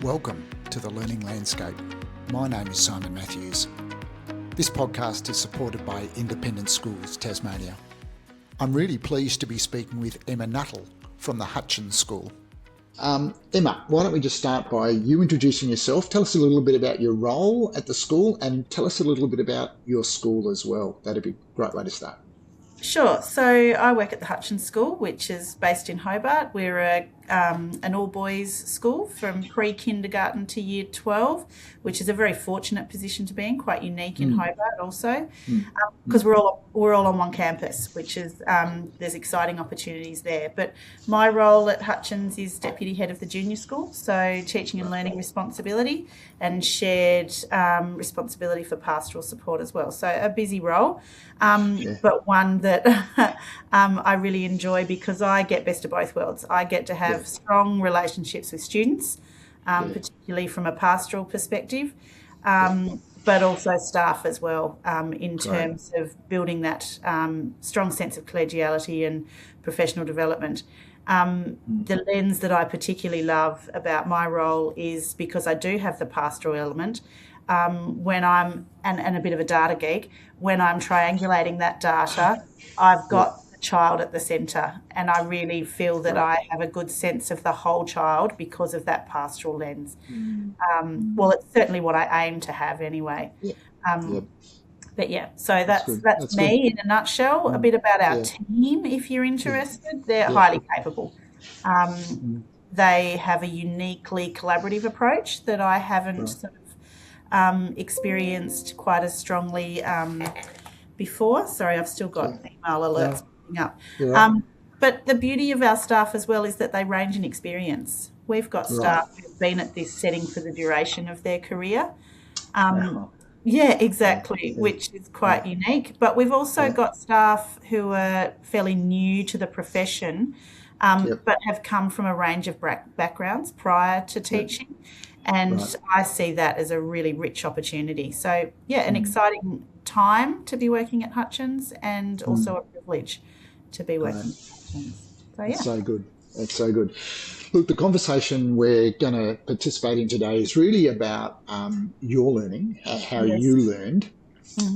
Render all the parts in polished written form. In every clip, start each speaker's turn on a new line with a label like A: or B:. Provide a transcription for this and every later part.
A: Welcome to The Learning Landscape. My name is Simon Matthews. This podcast is supported by Independent Schools Tasmania. I'm really pleased to be speaking with Emma Nuttall from the Hutchins School. Emma, why don't we just start by you introducing yourself. Tell us a little bit about your role at the school and tell us a little bit about your school as well. That'd be a great way to start.
B: Sure. So I work at the Hutchins School, which is based in Hobart. We're an all-boys school from pre-kindergarten to year 12, which is a very fortunate position to be in, quite unique in Hobart also, because we're all on one campus, which is there's exciting opportunities there. But my role at Hutchins is Deputy Head of the Junior School, so teaching and learning responsibility and shared responsibility for pastoral support as well. So a busy role, but one that I really enjoy because I get best of both worlds. I get to have strong relationships with students, particularly from a pastoral perspective, but also staff as well, in terms of building that strong sense of collegiality and professional development. The lens that I particularly love about my role is because I do have the pastoral element. When I'm, and a bit of a data geek, when I'm triangulating that data, I've got the child at the centre, and I really feel that I have a good sense of the whole child because of that pastoral lens. Well, it's certainly what I aim to have anyway. But yeah, so that's me in a nutshell. A bit about our team, if you're interested. They're highly capable. They have a uniquely collaborative approach that I haven't sort of experienced quite as strongly before. Sorry, I've still got email alerts popping up. But the beauty of our staff as well is that they range in experience. We've got staff who've been at this setting for the duration of their career. Yeah, exactly, which is quite unique. But we've also got staff who are fairly new to the profession, but have come from a range of backgrounds prior to teaching. And I see that as a really rich opportunity. So, an exciting time to be working at Hutchins and also a privilege to be working at Hutchins. So,
A: That's so good. That's so good. Look, the conversation we're going to participate in today is really about your learning, how you learned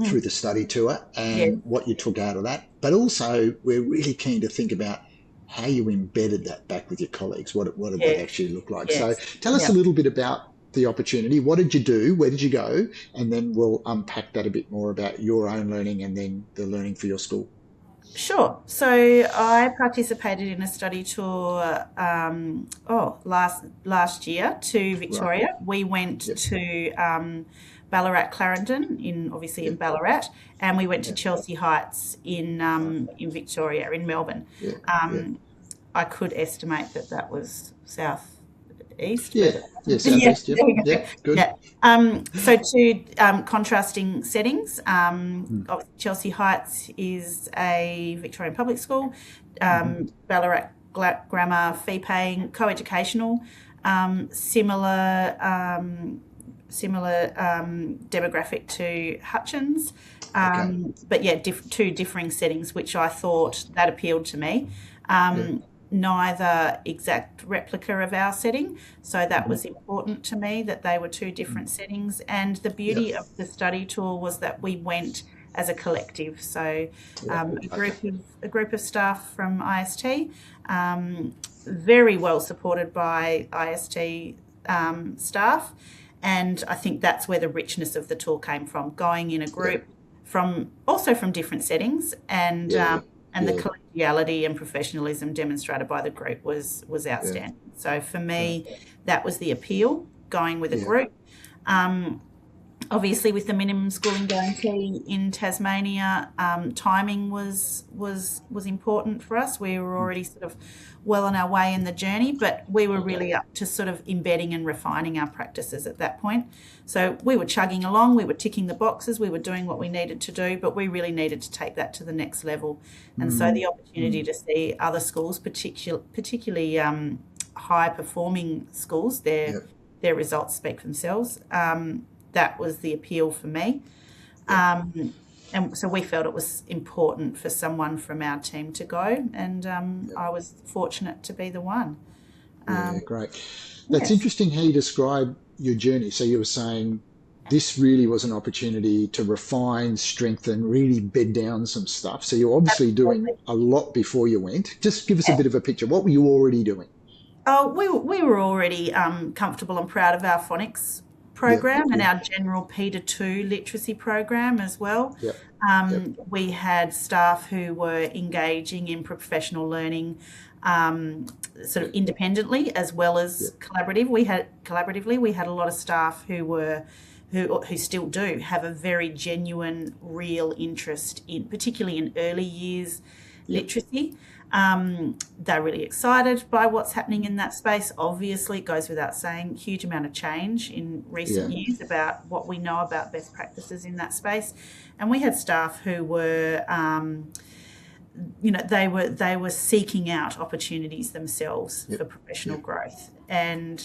A: through the study tour and what you took out of that. But also, we're really keen to think about how you embedded that back with your colleagues. What did that actually look like? So tell us a little bit about the opportunity. What did you do? Where did you go? And then we'll unpack that a bit more about your own learning and then the learning for your school.
B: Sure. So I participated in a study tour last year to Victoria. We went to Ballarat Clarendon in Ballarat, and we went to Chelsea Heights in Victoria, in Melbourne. I could estimate that was southeast.
A: Southeast. Good.
B: So two contrasting settings. Chelsea Heights is a Victorian public school. Ballarat Grammar, fee-paying, co-educational, similar demographic to Hutchins, but two differing settings, which I thought that appealed to me. Neither exact replica of our setting, so that was important to me that they were two different settings. And the beauty of the study tour was that we went as a collective, so a group of staff from IST, very well supported by IST staff. And I think that's where the richness of the tour came from, going in a group from different settings, and the collegiality and professionalism demonstrated by the group was outstanding. So for me, that was the appeal, going with a group. Obviously, with the minimum schooling guarantee in Tasmania, timing was important for us. We were already sort of well on our way in the journey, but we were really up to sort of embedding and refining our practices at that point. So we were chugging along, we were ticking the boxes, we were doing what we needed to do, but we really needed to take that to the next level. And so the opportunity to see other schools, particularly high-performing schools, their results speak for themselves. That was the appeal for me. And so we felt it was important for someone from our team to go, and I was fortunate to be the one.
A: Yeah, great. That's
B: Yes.
A: interesting how you describe your journey. So you were saying this really was an opportunity to refine, strengthen, really bed down some stuff. So you're obviously doing
B: Absolutely.
A: a lot before you went. Just give us a
B: Yeah.
A: bit of a picture. What were you already doing?
B: Oh, we were already comfortable and proud of our phonics
A: Yep,
B: program and
A: good.
B: our general Peter 2 literacy program as well.
A: Yep, yep,
B: We had staff who were engaging in professional learning um, sort of
A: yep,
B: independently as well
A: yep,
B: as collaboratively. We had a lot of staff who still do have a very genuine, real interest in, particularly in early years
A: yep,
B: literacy. They're really excited by what's happening in that space. Obviously, it goes without saying, huge amount of change in
A: yeah,
B: recent years about what we know about best practices in that space. And we had staff who were, they were seeking out opportunities themselves
A: yep,
B: for professional
A: yep,
B: growth. And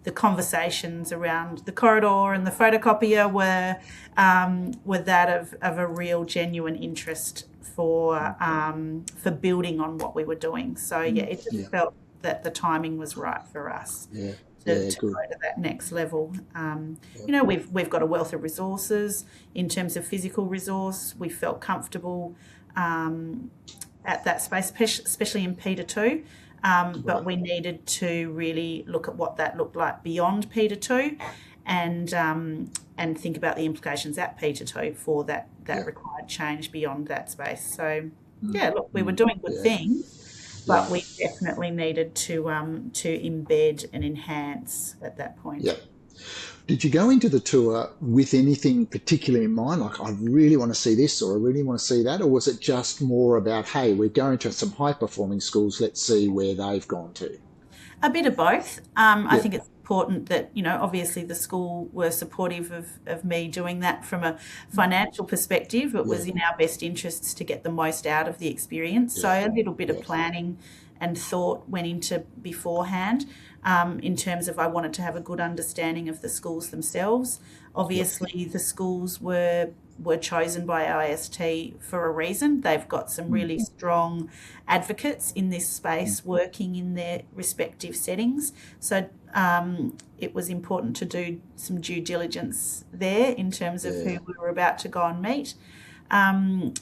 B: the conversations around the corridor and the photocopier were that of a real genuine interest for building on what we were doing. So yeah, it just
A: yeah,
B: felt that the timing was right for us
A: yeah,
B: to
A: yeah, good.
B: go to that next level.
A: Yep,
B: We've got a wealth of resources in terms of physical resource. We felt comfortable at that space, especially in Peter 2. But
A: right.
B: we needed to really look at what that looked like beyond Peter 2 and think about the implications at Peter 2 for that
A: Yeah,
B: required change beyond that space. So,
A: mm,
B: yeah, look, we were
A: mm,
B: doing good
A: yeah,
B: things,
A: yeah,
B: but we definitely needed to embed and enhance at that
A: yeah.
B: point.
A: Did you go into the tour with anything particular in mind, like I really want to see this or I really want to see that, or was it just more about, hey, we're going to some high performing schools, let's see where they've gone to?
B: A bit of both. I
A: Yep,
B: think it's important that, obviously the school were supportive of me doing that from a financial perspective. It
A: yeah,
B: was in our best interests to get the most out of the experience. So
A: yeah,
B: a little bit of
A: yeah,
B: planning and thought went into beforehand in terms of I wanted to have a good understanding of the schools themselves.
A: yep,
B: Obviously, the schools were chosen by IST for a reason. They've got some
A: mm,
B: really strong advocates in this
A: mm,
B: space working in their respective settings. So it was important to do some due diligence there in terms of who
A: yeah,
B: we were about to go and meet. Um,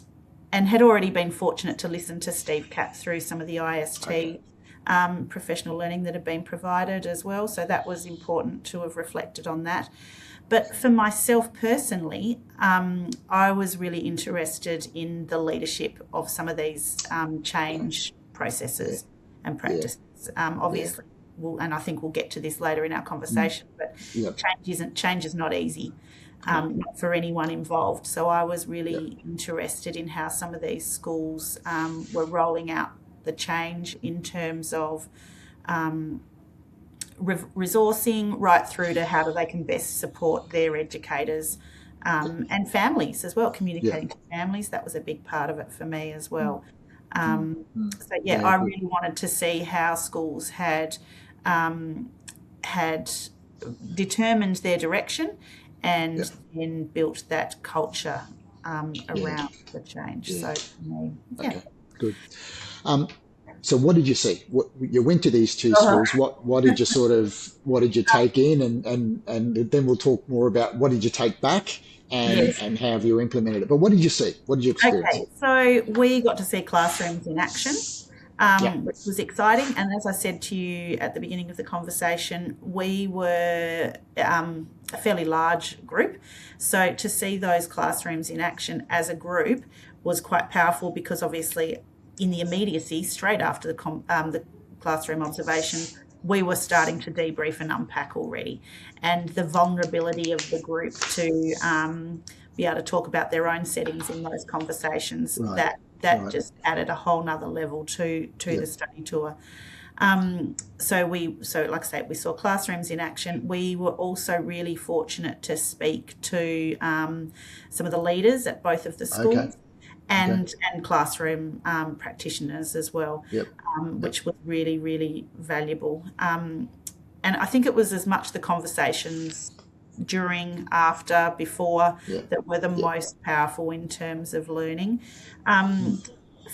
B: and had already been fortunate to listen to Steve Capp through some of the
A: okay,
B: IST professional learning that had been provided as well. So that was important to have reflected on that. But for myself personally, I was really interested in the leadership of some of these change
A: yeah,
B: processes and
A: yeah,
B: practices.
A: yeah,
B: Obviously, and I think we'll get to this later in our
A: mm,
B: conversation, but
A: yep,
B: change is not easy.
A: no,
B: Not for anyone involved. So I was
A: yep,
B: really interested in how some of these schools were rolling out the change in terms of resourcing right through to how they can best support their educators
A: yep,
B: and families as well,
A: yep,
B: communicating to families. That was a big part of it for me as
A: mm,
B: well.
A: mm,
B: Um,
A: mm,
B: so yeah,
A: yeah,
B: I
A: good,
B: really wanted to see how schools um, had determined their direction
A: yep,
B: and then built that culture
A: yeah,
B: around the change.
A: yeah,
B: So for me, yeah.
A: okay, good. Um, so what did you see? What you went to these two
B: Uh,
A: schools? What did you what did you take in, and then we'll talk more about what did you take back
B: yes.
A: and how have you implemented it. But what did you see? What did you experience?
B: Okay, so we got to see classrooms in action,
A: Yeah.
B: which was exciting. And as I said to you at the beginning of the conversation, we were a fairly large group. So to see those classrooms in action as a group was quite powerful because obviously, in the immediacy, straight after the classroom observation, we were starting to debrief and unpack already. And the vulnerability of the group to be able to talk about their own settings in those conversations,
A: Right.
B: that
A: Right.
B: just added a whole nother level to the
A: Yep.
B: study tour. So like I say, we saw classrooms in action. We were also really fortunate to speak to some of the leaders at both of the
A: Okay.
B: schools
A: Okay.
B: and classroom practitioners as well,
A: Yep. Yep.
B: which was really, really valuable. And I think it was as much the conversations during, after, before
A: Yep.
B: that were the
A: Yep.
B: most powerful in terms of learning. Um,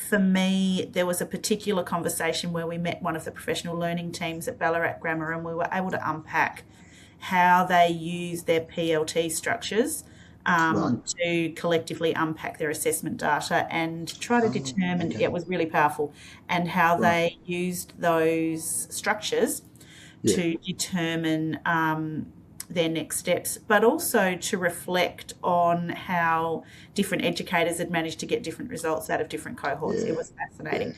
B: for me, there was a particular conversation where we met one of the professional learning teams at Ballarat Grammar, and we were able to unpack how they use their PLT structures
A: Right.
B: to collectively unpack their assessment data and try to determine,
A: okay.
B: it was really powerful, and how
A: Right.
B: they used those structures
A: Yeah.
B: to determine their next steps, but also to reflect on how different educators had managed to get different results out of different cohorts.
A: Yeah.
B: It was fascinating.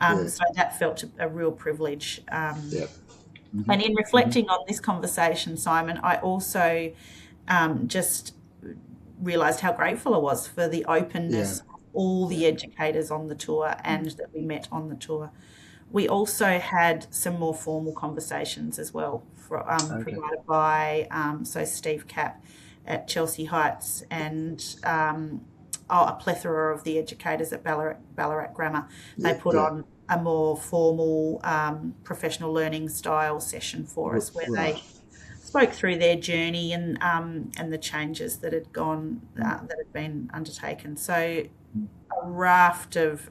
A: Yeah.
B: So that felt a real privilege.
A: Yeah.
B: And in reflecting on this conversation, Simon, I also just realised how grateful I was for the openness of all the educators on the tour and that we met on the tour. We also had some more formal conversations as well, provided by Steve Capp at Chelsea Heights and a plethora of the educators at Ballarat Grammar. They put on a more formal professional learning style session for us, where they spoke through their journey and the changes that had been undertaken. So a raft of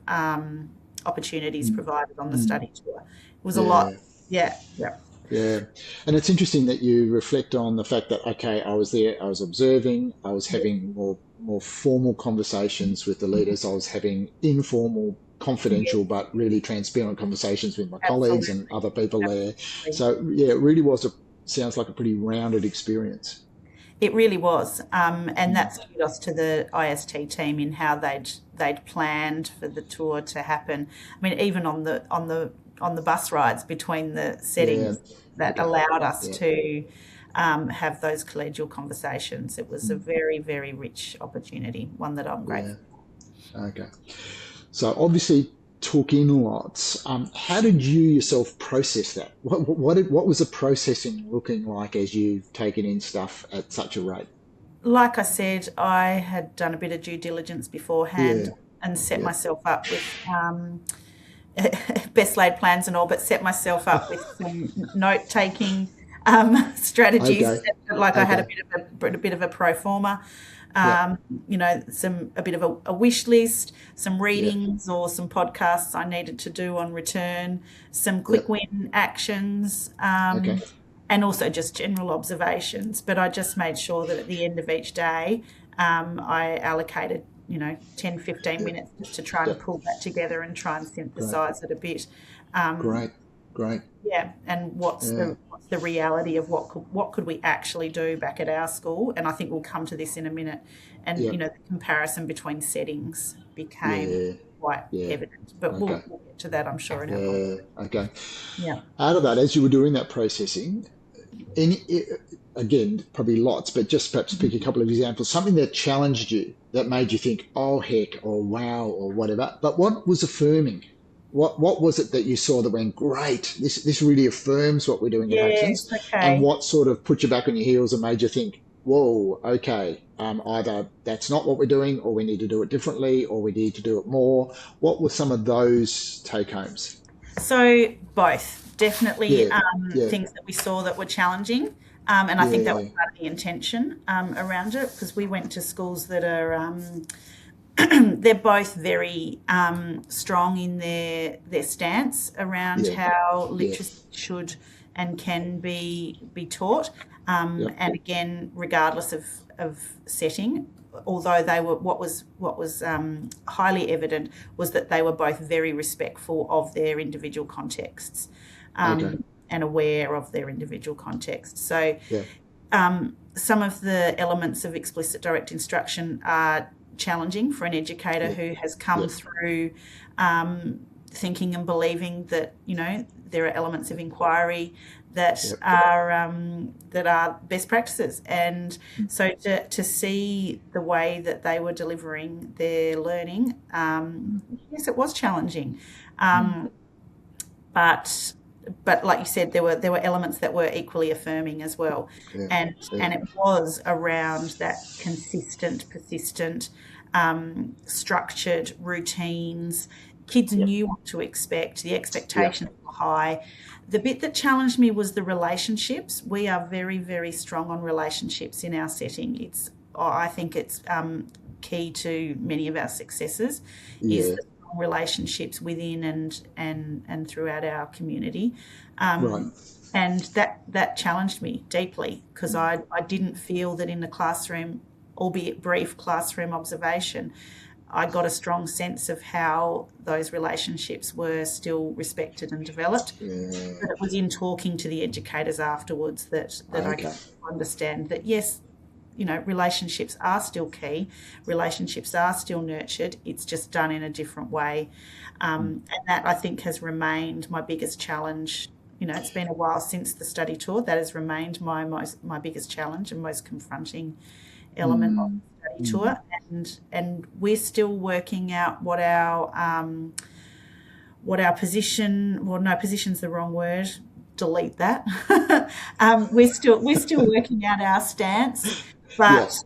B: opportunities provided on the study tour. It was a lot. Yeah.
A: And it's interesting that you reflect on the fact that, okay, I was there, I was observing, I was having more formal conversations with the leaders, I was having informal, confidential, but really transparent conversations with my colleagues and other people there. So it really sounds like a pretty rounded experience.
B: It really was, and that's kudos to the IST team in how they'd planned for the tour to happen. I mean, even on the bus rides between the settings, that allowed us to have those collegial conversations. It was a very, very rich opportunity, one that I'm grateful for.
A: Okay. So obviously took in lots. How did you yourself process that? What was the processing looking like as you've taken in stuff at such a rate?
B: Like I said, I had done a bit of due diligence beforehand and set myself up with best laid plans and all, but set myself up with some note-taking strategies. I had a bit of a pro forma. A bit of a wish list, some readings or some podcasts I needed to do on return, some quick win actions, and also just general observations. But I just made sure that at the end of each day, I allocated 10, 15 minutes just to try and pull that together and try and synthesize it a bit.
A: Great.
B: Yeah, and what's the reality of what could we actually do back at our school? And I think we'll come to this in a minute. And the comparison between settings became quite evident. But we'll get to that, I'm sure, in our conversation.
A: Okay.
B: Yeah.
A: Out of that, as you were doing that processing, again, probably lots, but just perhaps pick a couple of examples, something that challenged you, that made you think, oh, heck, or wow, or whatever. But what was affirming? What was it that you saw that went, great, this really affirms what we're doing at Hutchins? And what sort of put you back on your heels and made you think, whoa, okay, either that's not what we're doing, or we need to do it differently, or we need to do it more? What were some of those take-homes?
B: So both, definitely things that we saw that were challenging. And I think that was part of the intention around it, because we went to schools that are... they're both very strong in their stance around how literacy should and can be taught, and again, regardless of setting. Although they were, what was highly evident was that they were both very respectful of their individual contexts, and aware of their individual contexts. So, some of the elements of explicit direct instruction are challenging for an educator who has come through thinking and believing that there are elements of inquiry that are best practices, and so to see the way that they were delivering their learning, yes, it was challenging, but like you said, there were elements that were equally affirming as well, and it was around that consistent, persistent, structured routines. Kids knew what to expect. The expectations were high. The bit that challenged me was the relationships. We are very, very strong on relationships in our setting. I think it's key to many of our successes. Is the strong relationships within and throughout our community.
A: Right.
B: And that challenged me deeply, because I didn't feel that in the classroom, albeit brief classroom observation, I got a strong sense of how those relationships were still respected and developed.
A: Yeah.
B: But it was in talking to the educators afterwards that I came to understand that, yes, relationships are still key, relationships are still nurtured, it's just done in a different way. And that, I think, has remained my biggest challenge. It's been a while since the study tour. That has remained my biggest challenge and most confronting element of the study tour. And we're still working out what our position. Well, no, position's the wrong word. Delete that. We're still working out our stance, but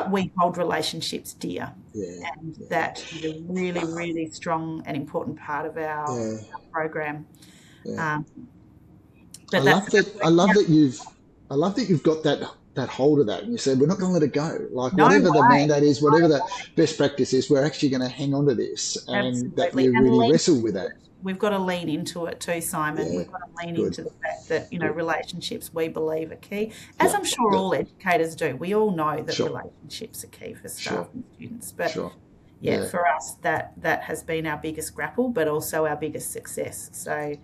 B: we hold relationships dear, and that is a really, really strong and important part of our program.
A: I love that you've got that hold of that, and you said we're not going to let it go. Like, whatever the mandate is, whatever the best practice is, we're actually going to hang on to this, and that you really wrestle with that.
B: We've got to lean into it too, Simon. We've got to lean into the fact that relationships, we believe, are key, as I'm sure all educators do. We all know that relationships are key for staff and students, but for us, that has been our biggest grapple, but also our biggest success. So,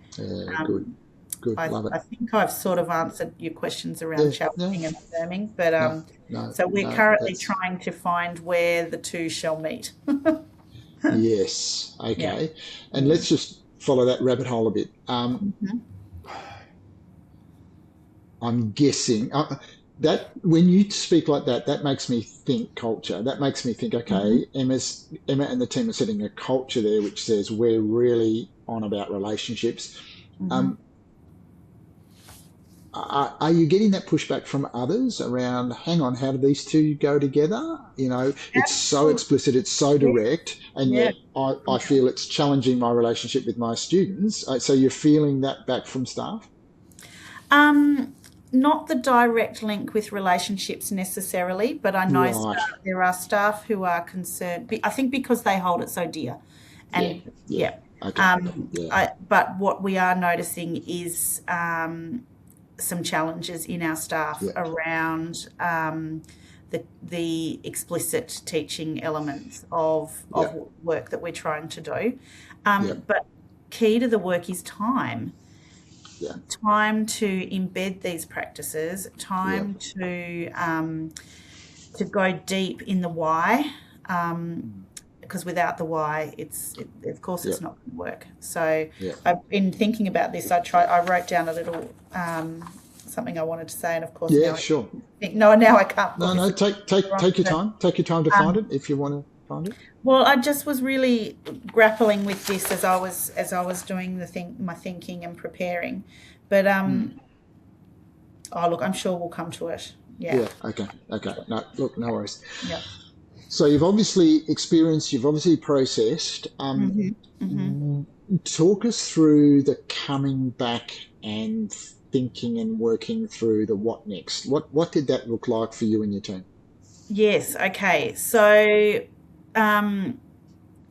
A: good. Love it.
B: I think I've sort of answered your questions around challenging and affirming, but so we're currently trying to find where the two shall meet.
A: Yes. Okay. And let's just follow that rabbit hole a bit. I'm guessing that when you speak like that, that makes me think culture. That makes me think, okay, Emma and the team are setting a culture there which says we're really on about relationships. Are you getting that pushback from others around, hang on, how do these two go together? It's so explicit, it's so direct, and yet I feel it's challenging my relationship with my students. So you're feeling that back from staff?
B: Not the direct link with relationships necessarily, but I know there are staff who are concerned, I think because they hold it so dear. And but what we are noticing is some challenges in our staff around the explicit teaching elements of work that we're trying to do. But key to the work is time. Time to embed these practices, time to go deep in the why, because without the why, of course it's not going to work. So in thinking about this, I wrote down a little something I wanted to say, and of course now I can't.
A: No, take your time. Take your time to find it if you want to find it.
B: Well, I just was really grappling with this as I was doing my thinking and preparing, but look, I'm sure we'll come to it.
A: Okay. No worries.
B: Yeah.
A: So you've obviously experienced, you've obviously processed. Talk us through the coming back and thinking and working through the what next. What did that look like for you and your team?
B: Yes. Okay. So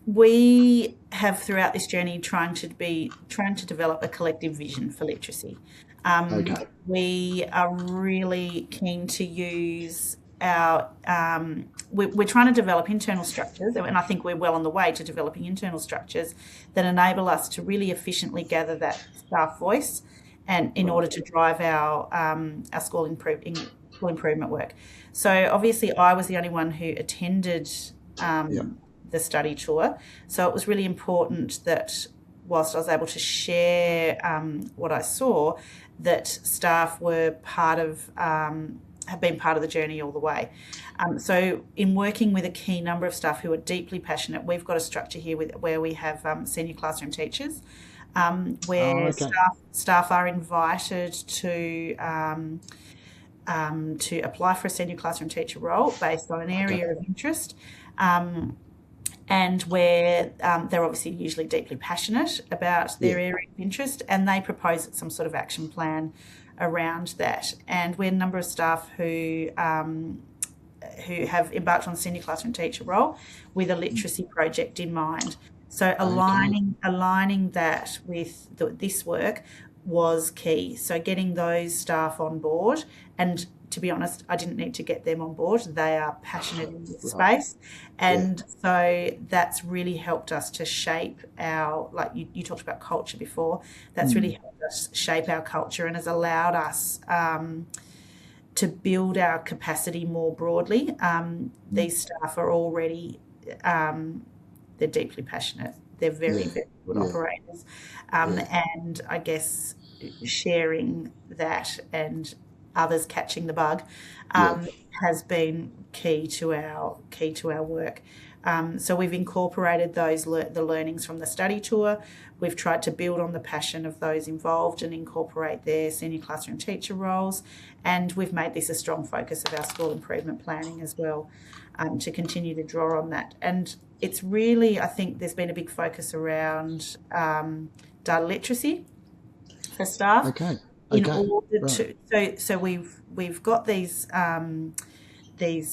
B: we have throughout this journey trying to develop a collective vision for literacy. We are really keen to use our we're trying to develop internal structures, and I think we're well on the way to developing internal structures that enable us to really efficiently gather that staff voice, and in order to drive our school improvement work. So obviously I was the only one who attended the study tour, so it was really important that whilst I was able to share what I saw, that staff were have been part of the journey all the way. So in working with a key number of staff who are deeply passionate, we've got a structure here where we have senior classroom teachers, where staff are invited to apply for a senior classroom teacher role based on an area of interest, and where they're obviously usually deeply passionate about their area of interest, and they propose some sort of action plan around that. And we're a number of staff who who have embarked on senior classroom teacher role with a literacy project in mind. So aligning that with this work was key. So getting those staff on board, and to be honest, I didn't need to get them on board. They are passionate in this space. And so that's really helped us to shape our, like you talked about culture before, that's really helped us shape our culture and has allowed us to build our capacity more broadly. These staff are already, they're deeply passionate. They're very, very good operators. And I guess sharing that and others catching the bug has been key to our work. So we've incorporated the learnings from the study tour. We've tried to build on the passion of those involved and incorporate their senior classroom teacher roles. And we've made this a strong focus of our school improvement planning as well, to continue to draw on that. And it's really, I think there's been a big focus around data literacy for staff. In order to, so we've got these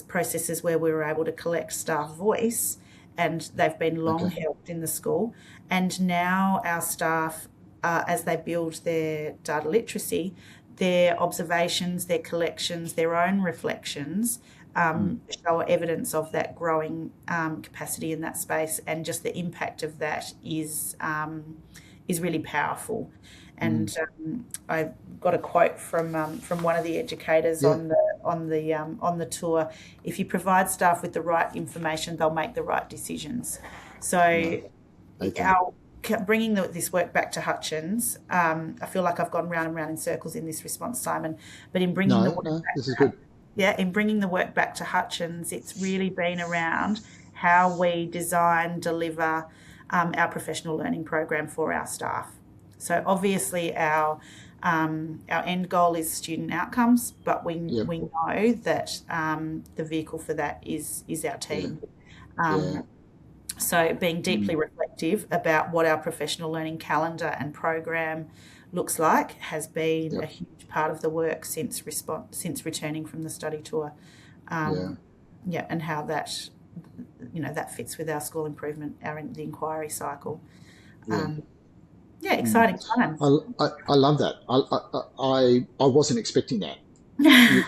B: processes where we were able to collect staff voice, and they've been long held in the school. And now our staff, as they build their data literacy, their observations, their collections, their own reflections show evidence of that growing capacity in that space, and just the impact of that is really powerful. And I got a quote from one of the educators on the tour: "If you provide staff with the right information, they'll make the right decisions." So, bringing this work back to Hutchins, I feel like I've gone round and round in circles in this response, Simon. But in bringing in bringing the work back to Hutchins, it's really been around how we design, deliver our professional learning program for our staff. So obviously our end goal is student outcomes, but we know that the vehicle for that is our team. So being deeply reflective about what our professional learning calendar and program looks like has been a huge part of the work since returning from the study tour. And how that that fits with our school improvement, the inquiry cycle. Exciting times.
A: I love that. I wasn't expecting that.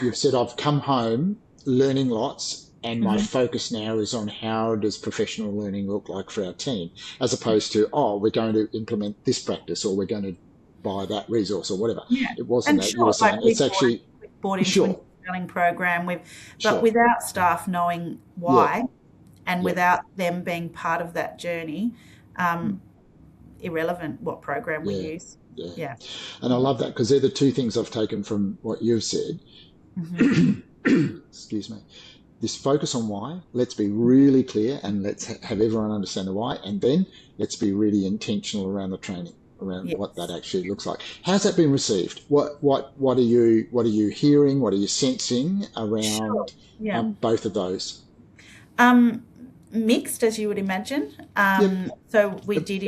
A: You've said I've come home learning lots, and my focus now is on how does professional learning look like for our team, as opposed to, we're going to implement this practice, or we're going to buy that resource, or whatever. It wasn't that. You were saying it's actually
B: bought into a learning program, but without staff knowing why, and without them being part of that journey, irrelevant what program we use.
A: And I love that, because they're the two things I've taken from what you've said. Excuse me. This focus on why, let's be really clear, and let's have everyone understand the why, and then let's be really intentional around the training, around what that actually looks like. How's that been received? What are you hearing? What are you sensing around both of those?
B: Mixed, as you would imagine. So we did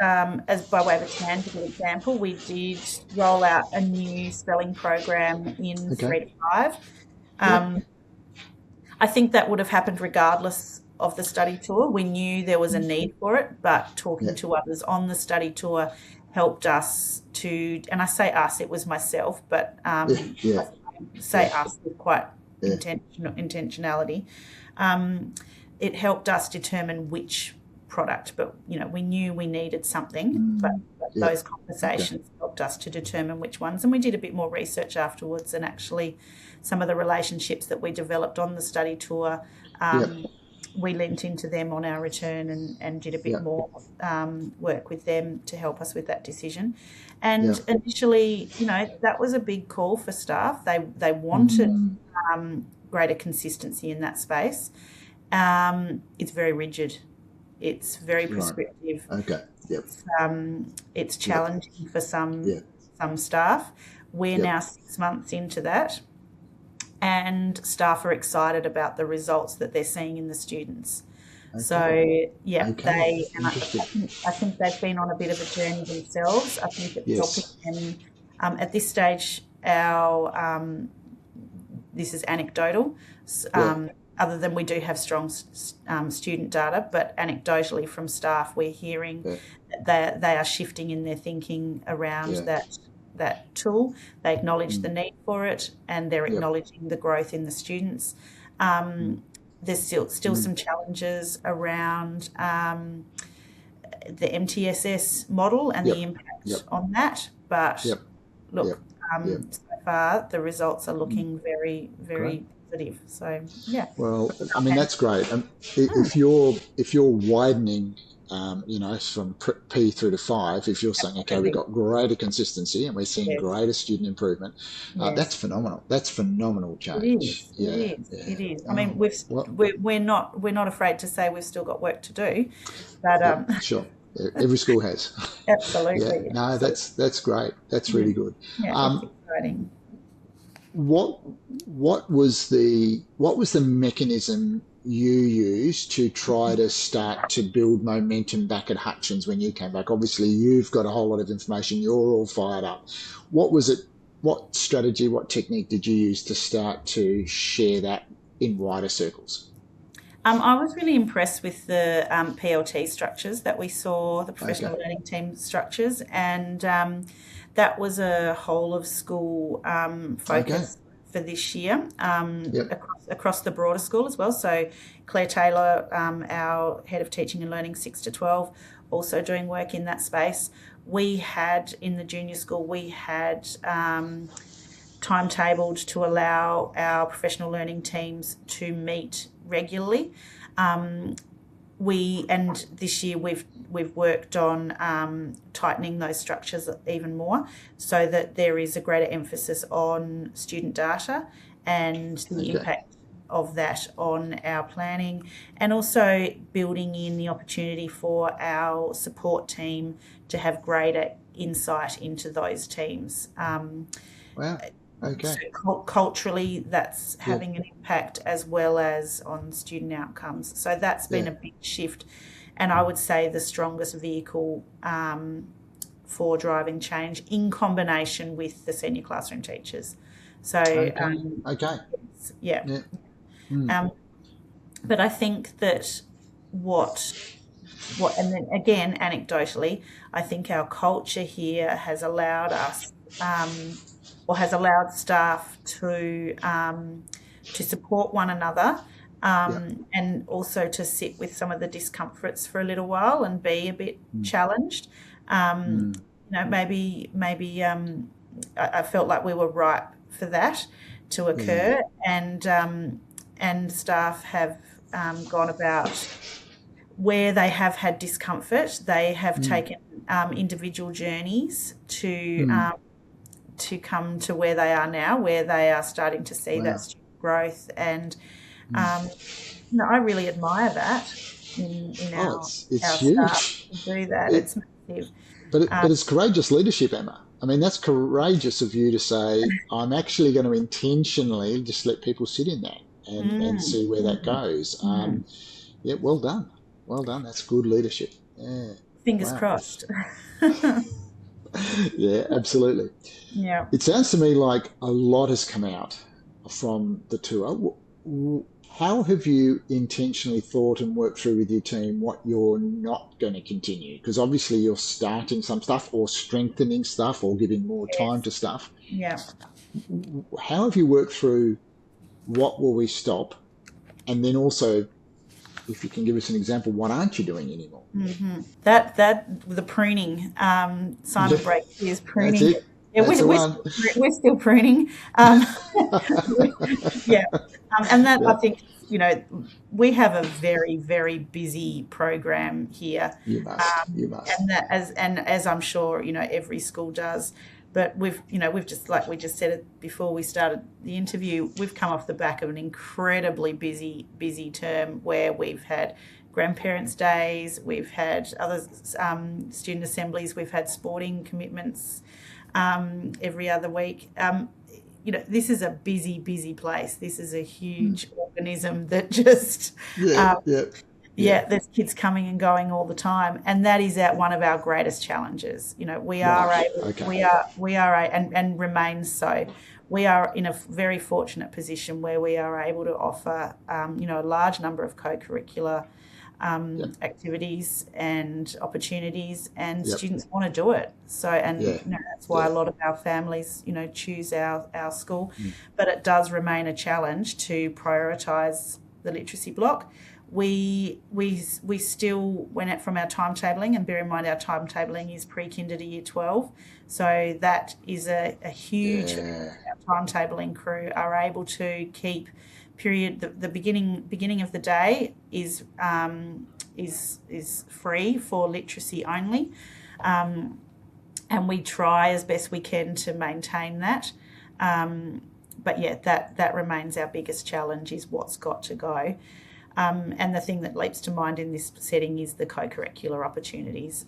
B: as by way of a tangible example, we did roll out a new spelling program in 3 to 5. I think that would have happened regardless of the study tour. We knew there was a need for it, but talking to others on the study tour helped us to, and I say us, it was myself, but I say us with quite intentionality. It helped us determine which product, but we knew we needed something, but those conversations helped us to determine which ones. And we did a bit more research afterwards, and actually some of the relationships that we developed on the study tour, we lent into them on our return and did a bit more work with them to help us with that decision. And initially, that was a big call for staff. They wanted greater consistency in that space. It's very rigid. It's very prescriptive. It's challenging for some staff. We're now 6 months into that, and staff are excited about the results that they're seeing in the students. So I think they've been on a bit of a journey themselves. I think it's helping them at this stage. This is anecdotal, Other than we do have strong student data, but anecdotally from staff, we're hearing that they are shifting in their thinking around that tool. They acknowledge the need for it, and they're acknowledging the growth in the students. There's still some challenges around the MTSS model and the impact on that, but look, so far the results are looking very, very positive. So
A: well, I mean, that's great. If you're widening from P through to 5, if you're saying, okay, we've got greater consistency and we're seeing greater student improvement, that's phenomenal. That's phenomenal change.
B: It is. I mean, we're not afraid to say we've still got work to do, but
A: sure. Every school has.
B: Absolutely.
A: No, that's great. That's really good.
B: It's exciting.
A: What was the mechanism you used to try to start to build momentum back at Hutchins when you came back? Obviously, you've got a whole lot of information. You're all fired up. What was it? What strategy, what technique did you use to start to share that in wider circles?
B: I was really impressed with the PLT structures that we saw, the professional learning team structures, and that was a whole of school focus for this year across the broader school as well. So Claire Taylor, our head of teaching and learning 6 to 12, also doing work in that space. We had in the junior school, we had timetabled to allow our professional learning teams to meet regularly. This year we've worked on tightening those structures even more, so that there is a greater emphasis on student data and the impact of that on our planning, and also building in the opportunity for our support team to have greater insight into those teams.
A: Wow. Okay.
B: So culturally, that's having an impact as well as on student outcomes. So that's been a big shift, and I would say the strongest vehicle for driving change in combination with the senior classroom teachers. So but I think that and then again, anecdotally, I think our culture here has allowed us has allowed staff to support one another, and also to sit with some of the discomforts for a little while and be a bit challenged. Maybe I felt like we were ripe for that to occur, and staff have gone about where they have had discomfort. They have taken individual journeys to come to where they are now, where they are starting to see that student growth, and I really admire that in our
A: huge.
B: staff to do that. It's massive.
A: But it's courageous leadership, Emma. I mean, that's courageous of you to say, I'm actually going to intentionally just let people sit in that and see where that goes. Well done. Well done. That's good leadership. Yeah.
B: Fingers crossed.
A: Yeah, absolutely.
B: Yeah.
A: It sounds to me like a lot has come out from the tour. How have you intentionally thought and worked through with your team what you're not going to continue? Because obviously you're starting some stuff or strengthening stuff or giving more time to stuff.
B: Yeah.
A: How have you worked through what will we stop? And then also, if you can give us an example, what aren't you doing anymore?
B: That the pruning, Simon Brake is pruning.
A: That's it.
B: Yeah, we're still pruning. And that I think, we have a very, very busy program here.
A: You must.
B: And as I'm sure, every school does. But we've just, like we just said it before we started the interview, we've come off the back of an incredibly busy term where we've had grandparents' days, we've had other student assemblies, we've had sporting commitments every other week. This is a busy place. This is a huge organism that just there's kids coming and going all the time, and that is one of our greatest challenges. We are and remains so. we are in a very fortunate position where we are able to offer, a large number of co-curricular activities and opportunities, and students want to do it. So, that's why a lot of our families, choose our school. But it does remain a challenge to prioritise the literacy block. We still went out from our timetabling, and bear in mind our timetabling is pre-kinder to year 12. So that is a huge, our timetabling crew are able to keep the beginning of the day is free for literacy only, and we try as best we can to maintain that. But that remains our biggest challenge, is what's got to go. And the thing that leaps to mind in this setting is the co-curricular opportunities,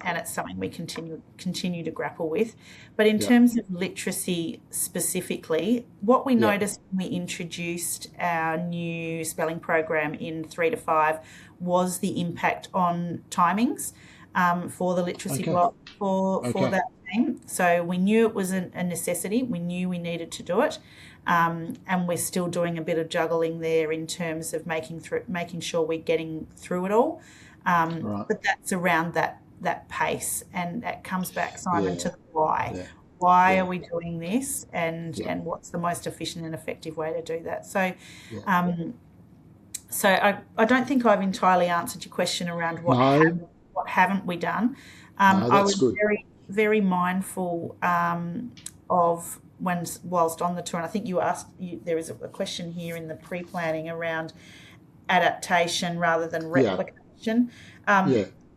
B: and it's something we continue to grapple with. But in terms of literacy specifically, what we noticed when we introduced our new spelling program in 3 to 5 was the impact on timings for the literacy block for that team. So we knew it was a necessity. We knew we needed to do it. And we're still doing a bit of juggling there in terms of making sure we're getting through it all. But that's around that pace, and that comes back, Simon, to the why. Yeah. Why are we doing this, and what's the most efficient and effective way to do that? So, so I don't think I've entirely answered your question around what haven't we done. I was very, very mindful of whilst on the tour, and I think there is a question here in the pre-planning around adaptation rather than replication.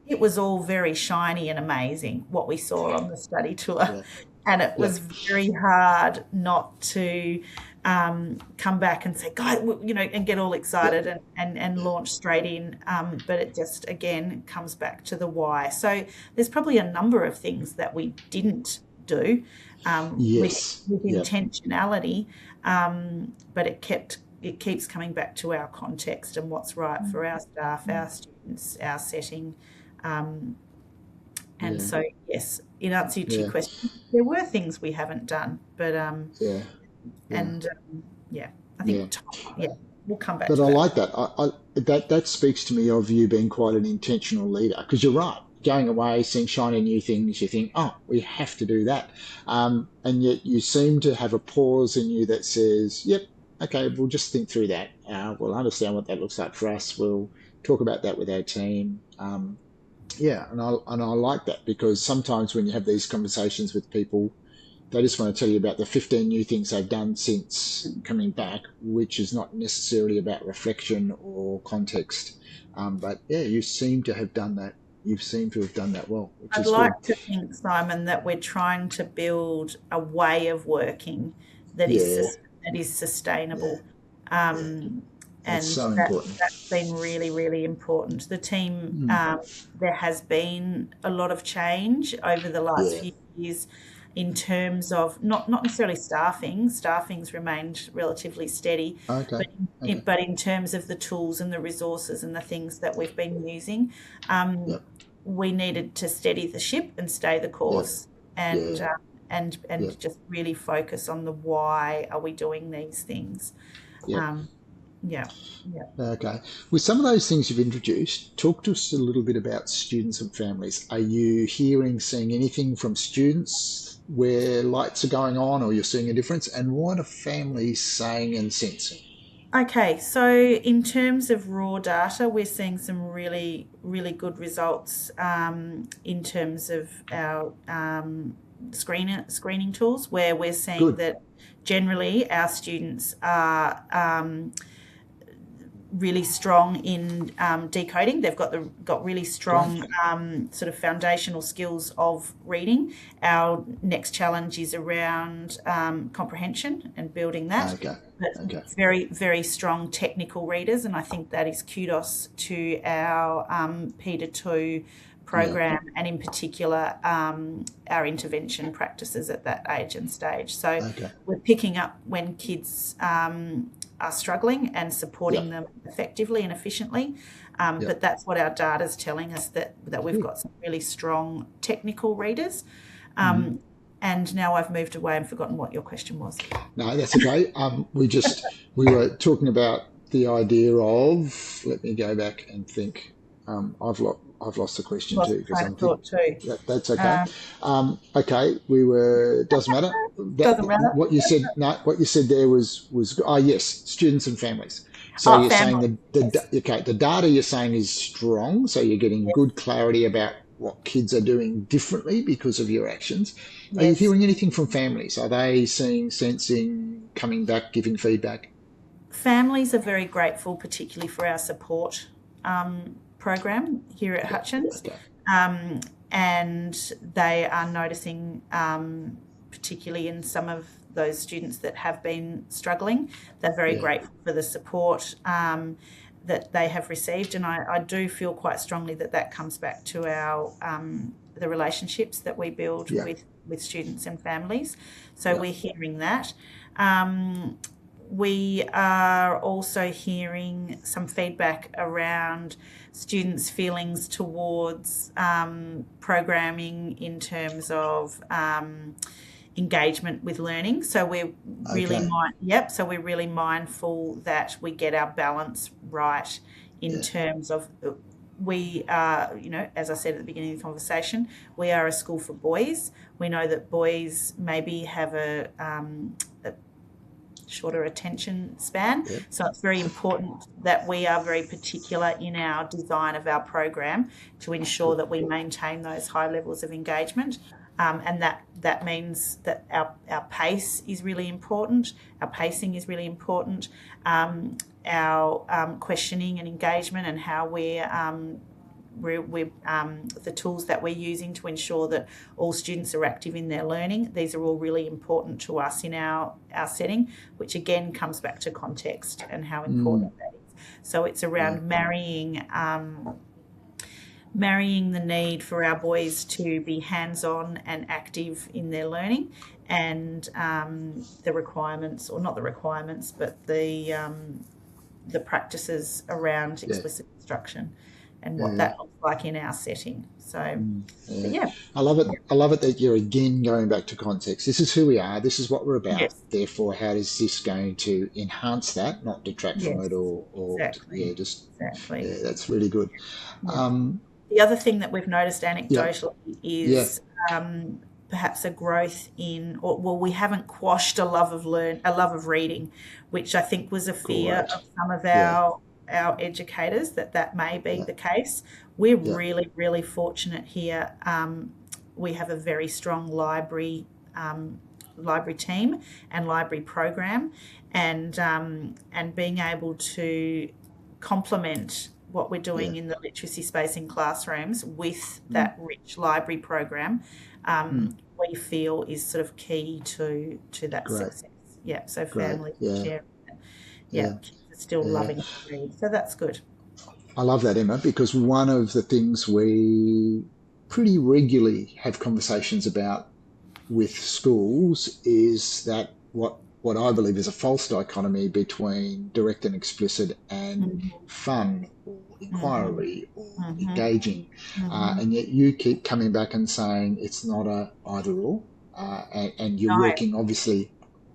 B: It was all very shiny and amazing what we saw on the study tour, and it was very hard not to come back and say, "God," and get all excited and launch straight in. But it just again comes back to the why. So there's probably a number of things that we didn't do with intentionality, but it keeps coming back to our context and what's right for our staff, our students, our setting. So, yes, in answer to your question, there were things we haven't done, but I think we'll come back to that. But
A: I like that. That speaks to me of you being quite an intentional leader, because you're right. Going away, seeing shiny new things, you think, oh, we have to do that. And yet you seem to have a pause in you that says, yep, okay, we'll just think through that. We'll understand what that looks like for us. We'll talk about that with our team. And I like that, because sometimes when you have these conversations with people, they just want to tell you about the 15 new things they've done since coming back, which is not necessarily about reflection or context. But you seem to have done that. You seem to have done that well.
B: I'd like to think, Simon, that we're trying to build a way of working that is sustainable.
A: That's so important.
B: That's been really, really important. The team, there has been a lot of change over the last few years in terms of not necessarily staffing. Staffing's remained relatively steady, but in terms of the tools and the resources and the things that we've been using, we needed to steady the ship and stay the course, and just really focus on the why are we doing these things.
A: Okay. With some of those things you've introduced, talk to us a little bit about students and families. Are you seeing anything from students where lights are going on, or you're seeing a difference? And what are families saying and sensing?
B: Okay, so in terms of raw data, we're seeing some really, really good results in terms of our screening tools, where we're seeing that generally our students are really strong in decoding. They've got really strong sort of foundational skills of reading. Our next challenge is around comprehension and building that. But very, very strong technical readers, and I think that is kudos to our Peter 2 program, and in particular our intervention practices at that age and stage. So we're picking up when kids are struggling and supporting them effectively and efficiently. But that's what our data is telling us, that we've got some really strong technical readers. And now I've moved away and forgotten what your question was.
A: No, that's okay. We were talking about the idea of. Let me go back and think. I've lost the question too because I'm thinking. That's okay. Okay, doesn't matter.
B: Doesn't matter.
A: What you said. No, what you said there was. Yes, students and families. So you're
B: family.
A: saying the data you're saying is strong. So you're getting good clarity about what kids are doing differently because of your actions. Yes. Are you hearing anything from families? Are they seeing, sensing, coming back, giving feedback?
B: Families are very grateful, particularly for our support program here at Hutchins. Okay. And they are noticing, particularly in some of those students that have been struggling, they're very grateful for the support that they have received, and I do feel quite strongly that comes back to our the relationships that we build with students and families. So we're hearing that. We are also hearing some feedback around students' feelings towards programming in terms of engagement with learning. So we're really we're really mindful that we get our balance right in terms of we are, as I said at the beginning of the conversation, we are a school for boys. We know that boys maybe have a shorter attention span. So it's very important that we are very particular in our design of our program to ensure that we maintain those high levels of engagement. And that means that our pace is really important, our pacing is really important, our questioning and engagement and how we're the tools that we're using to ensure that all students are active in their learning. These are all really important to us in our setting, which again comes back to context and how important that is. So it's around marrying the need for our boys to be hands-on and active in their learning and the requirements, or not the requirements, but the practices around explicit instruction and what that looks like in our setting. So,
A: I love it. I love it that you're again going back to context. This is who we are. This is what we're about. Yes. Therefore, how is this going to enhance that, not detract from it, or
B: exactly.
A: That's really good.
B: Yeah. The other thing that we've noticed anecdotally is perhaps a growth in, we haven't quashed a love of reading, which I think was a fear of some of our educators that may be the case. We're really, really fortunate here. We have a very strong library team and library program, and being able to complement what we're doing in the literacy space in classrooms with that rich library program, we feel is sort of key to that success. Yeah, so families share kids are still loving to read, so that's good.
A: I love that, Emma, because one of the things we pretty regularly have conversations about with schools is that what I believe is a false dichotomy between direct and explicit and fun or inquiry or engaging. And yet you keep coming back and saying it's not a either or, and you're working obviously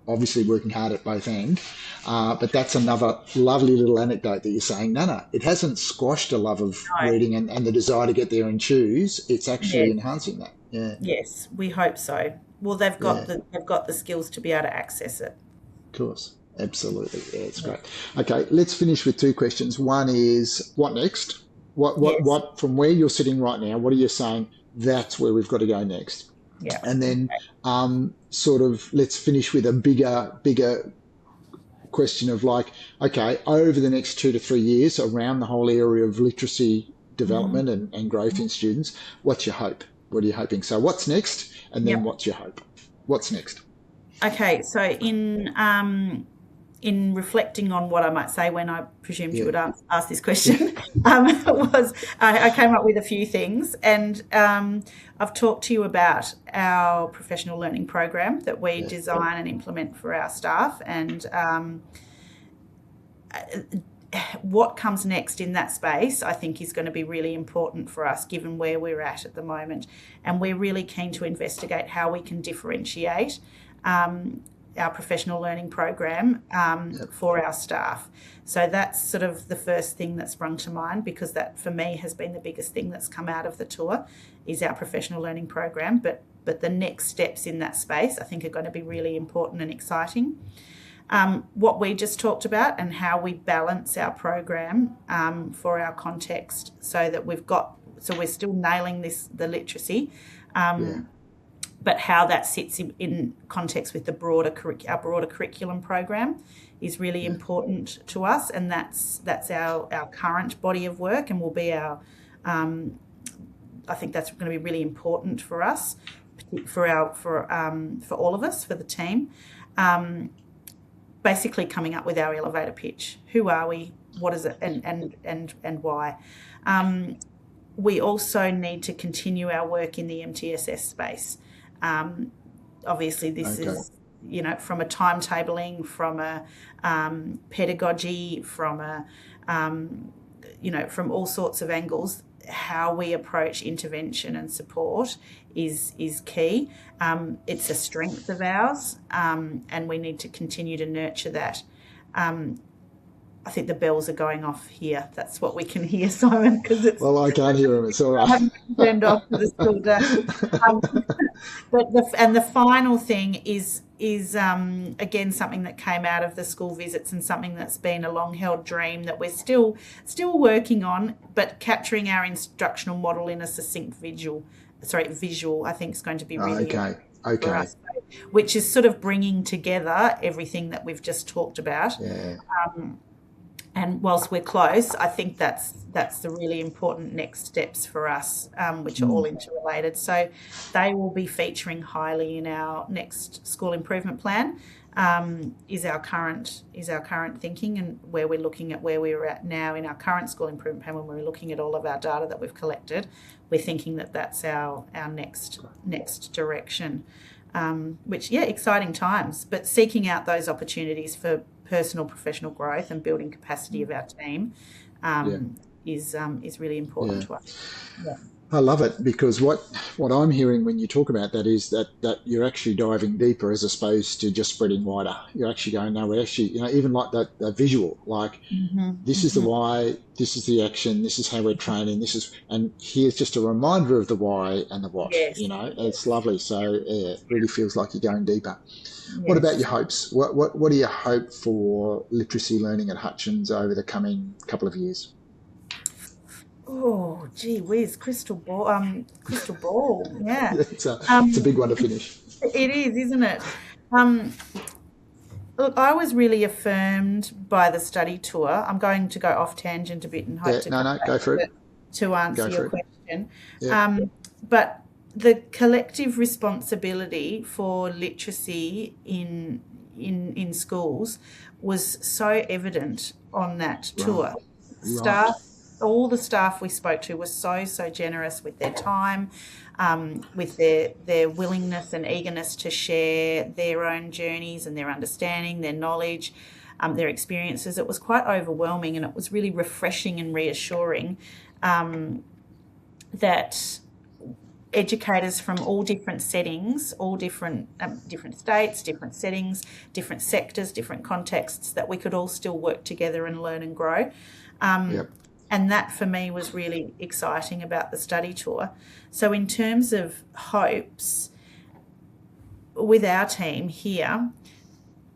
A: working hard at both ends. But that's another lovely little anecdote that you're saying, no, it hasn't squashed a love of reading and the desire to get there and choose. It's actually enhancing that. Yeah.
B: Yes, we hope so. Well, they've got the skills to be able to access it.
A: Of course, absolutely. Yeah, it's great. Okay, let's finish with two questions. One is, what next? What from where you're sitting right now? What are you saying? That's where we've got to go next.
B: Yeah.
A: And then, sort of, let's finish with a bigger question of like, okay, over the next 2 to 3 years, around the whole area of literacy development and growth in students, what's your hope? What are you hoping? So what's next? And then what's your hope? What's next?
B: Okay, so in reflecting on what I might say when I presumed you would ask this question, I came up with a few things, and I've talked to you about our professional learning program that we design and implement for our staff, and what comes next in that space, I think, is going to be really important for us, given where we're at the moment. And we're really keen to investigate how we can differentiate our professional learning program for our staff. So that's sort of the first thing that sprung to mind, because that, for me, has been the biggest thing that's come out of the tour, is our professional learning program. But the next steps in that space, I think, are going to be really important and exciting. What we just talked about, and how we balance our program for our context, so that we're still nailing the literacy, but how that sits in context with our broader curriculum program is really important to us, and that's our current body of work, and will be our. I think that's going to be really important for us, for all of us, for the team. Basically coming up with our elevator pitch. Who are we? What is it? And why? We also need to continue our work in the MTSS space. Obviously, this is, from a timetabling, from a pedagogy, from a, from all sorts of angles. How we approach intervention and support is key. It's a strength of ours, and we need to continue to nurture that. I think the bells are going off here. That's what we can hear, Simon, because it's...
A: Well, I can't hear them. It's all right.
B: I haven't turned off for the school day. But the final thing is again, something that came out of the school visits, and something that's been a long-held dream that we're still working on, but capturing our instructional model in a succinct visual, I think, is going to be really important for us, which is sort of bringing together everything that we've just talked about.
A: Yeah.
B: And whilst we're close, I think that's the really important next steps for us, which are all interrelated. So they will be featuring highly in our next school improvement plan. Is our current thinking, and where we're looking at where we're at now in our current school improvement plan. When we're looking at all of our data that we've collected, we're thinking that that's our next direction. Which, exciting times, but seeking out those opportunities for personal professional growth and building capacity of our team is really important to us. Yeah.
A: I love it, because what I'm hearing when you talk about that is that you're actually diving deeper, as opposed to just spreading wider. You're actually going, no, we're actually, even like that visual, like this is the why, this is the action, this is how we're training, and here's just a reminder of the why and the what.
B: Yes.
A: It's lovely. So it really feels like you're going deeper. Yes. What about your hopes? What do you hope for literacy learning at Hutchins over the coming couple of years?
B: Oh, gee whiz, crystal ball, yeah.
A: It's a big one to finish.
B: It is, isn't it? Look, I was really affirmed by the study tour. I'm going to go off tangent a bit and hope
A: go for it.
B: To answer your question.
A: Yeah.
B: But the collective responsibility for literacy in schools was so evident on that tour.
A: Right.
B: All the staff we spoke to were so generous with their time, with their willingness and eagerness to share their own journeys and their understanding, their knowledge, their experiences. It was quite overwhelming, and it was really refreshing and reassuring that educators from all different settings, all different states, different settings, different sectors, different contexts, that we could all still work together and learn and grow. And that, for me, was really exciting about the study tour. So in terms of hopes, with our team here,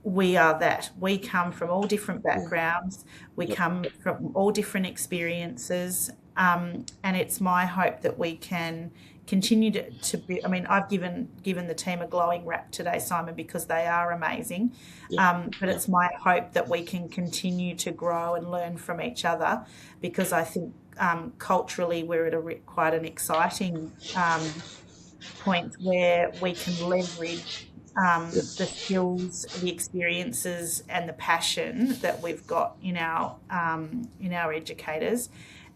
B: we are that. We come from all different backgrounds. We come from all different experiences. And it's my hope that we can continue to be... I mean, I've given the team a glowing rap today, Simon, because they are amazing. But it's my hope that we can continue to grow and learn from each other, because I think culturally we're at quite an exciting point where we can leverage the skills, the experiences, and the passion that we've got in our educators.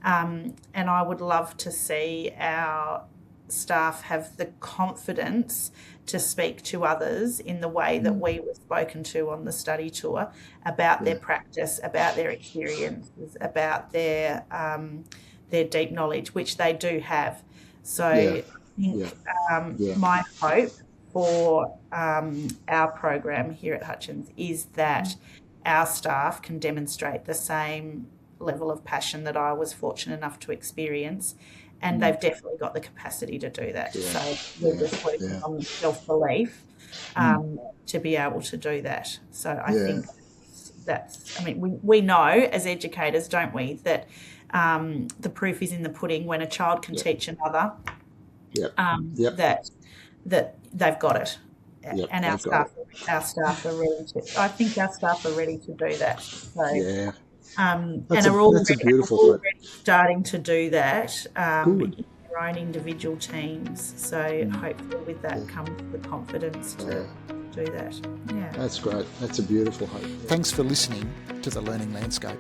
B: And I would love to see our staff have the confidence to speak to others in the way that we were spoken to on the study tour about their practice, about their experiences, about their deep knowledge, which they do have. So I think my hope for our program here at Hutchins is that our staff can demonstrate the same level of passion that I was fortunate enough to experience, and they've definitely got the capacity to do that. So we're just working on self-belief to be able to do that. So I think I mean, we know as educators, don't we, that the proof is in the pudding. When a child can teach another, that they've got it. And our staff are ready to. I think our staff are ready to do that. So, and are already starting to do that in their own individual teams. So hopefully, with that comes the confidence to do that. Yeah,
A: that's great. That's a beautiful hope. Thanks for listening to The Learning Landscape.